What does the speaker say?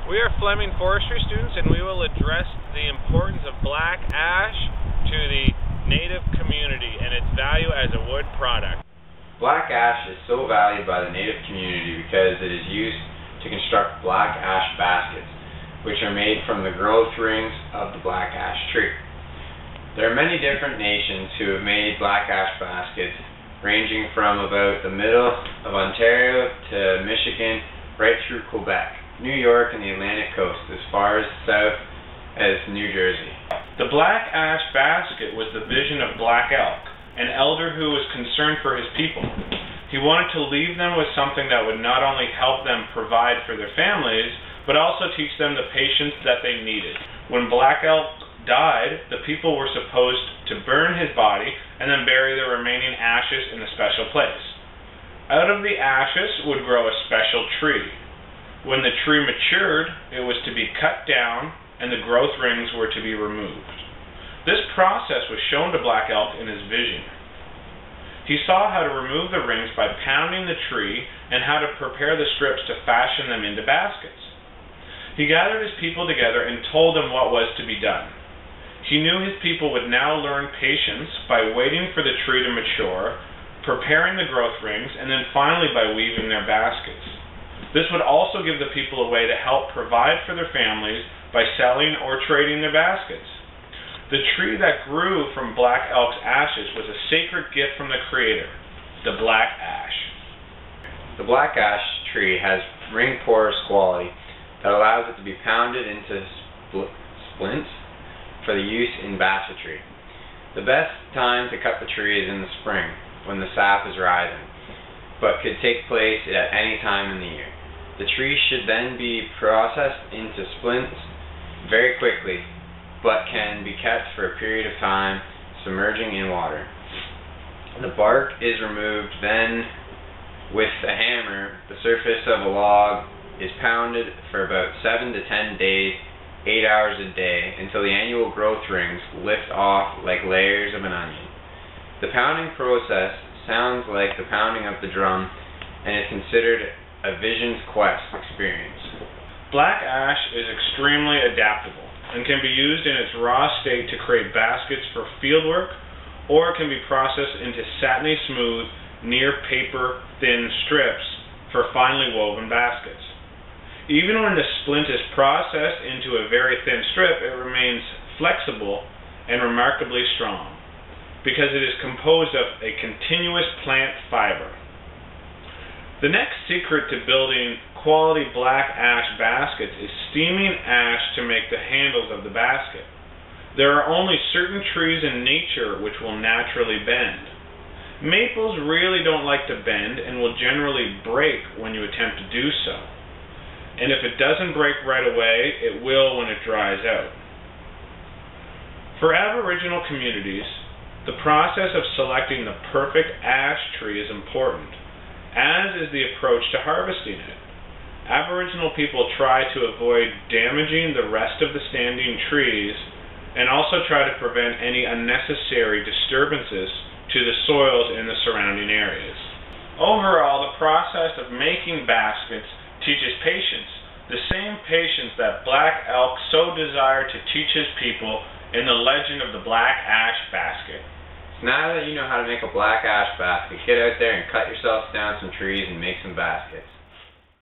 We are Fleming Forestry students, and we will address the importance of black ash to the native community and its value as a wood product. Black ash is so valued by the native community because it is used to construct black ash baskets, which are made from the growth rings of the black ash tree. There are many different nations who have made black ash baskets, ranging from about the middle of Ontario to Michigan, right through Quebec, New York, and the Atlantic coast, as far as south as New Jersey. The black ash basket was the vision of Black Elk, an elder who was concerned for his people. He wanted to leave them with something that would not only help them provide for their families, but also teach them the patience that they needed. When Black Elk died, the people were supposed to burn his body and then bury the remaining ashes in a special place. Out of the ashes would grow a special tree. When the tree matured, it was to be cut down and the growth rings were to be removed. This process was shown to Black Elk in his vision. He saw how to remove the rings by pounding the tree and how to prepare the strips to fashion them into baskets. He gathered his people together and told them what was to be done. He knew his people would now learn patience by waiting for the tree to mature, preparing the growth rings, and then finally by weaving their baskets. This would also give the people a way to help provide for their families by selling or trading their baskets. The tree that grew from Black Elk's ashes was a sacred gift from the Creator, the black ash. The black ash tree has ring porous quality that allows it to be pounded into splints for the use in basketry. The best time to cut the tree is in the spring, when the sap is rising, but could take place at any time in the year. The tree should then be processed into splints very quickly, but can be kept for a period of time submerging in water. The bark is removed, then with a hammer the surface of a log is pounded for about 7 to 10 days, 8 hours a day, until the annual growth rings lift off like layers of an onion. The pounding process sounds like the pounding of the drum and is considered a vision's quest experience. Black ash is extremely adaptable and can be used in its raw state to create baskets for fieldwork, or it can be processed into satiny smooth, near paper thin strips for finely woven baskets. Even when the splint is processed into a very thin strip, it remains flexible and remarkably strong, because it is composed of a continuous plant fiber. The next secret to building quality black ash baskets is steaming ash to make the handles of the basket. There are only certain trees in nature which will naturally bend. Maples really don't like to bend and will generally break when you attempt to do so. And if it doesn't break right away, it will when it dries out. For Aboriginal communities, the process of selecting the perfect ash tree is important, as is the approach to harvesting it. Aboriginal people try to avoid damaging the rest of the standing trees and also try to prevent any unnecessary disturbances to the soils in the surrounding areas. Overall, the process of making baskets teaches patience, the same patience that Black Elk so desired to teach his people in the legend of the black ash basket. Now that you know how to make a black ash basket, get out there and cut yourself down some trees and make some baskets.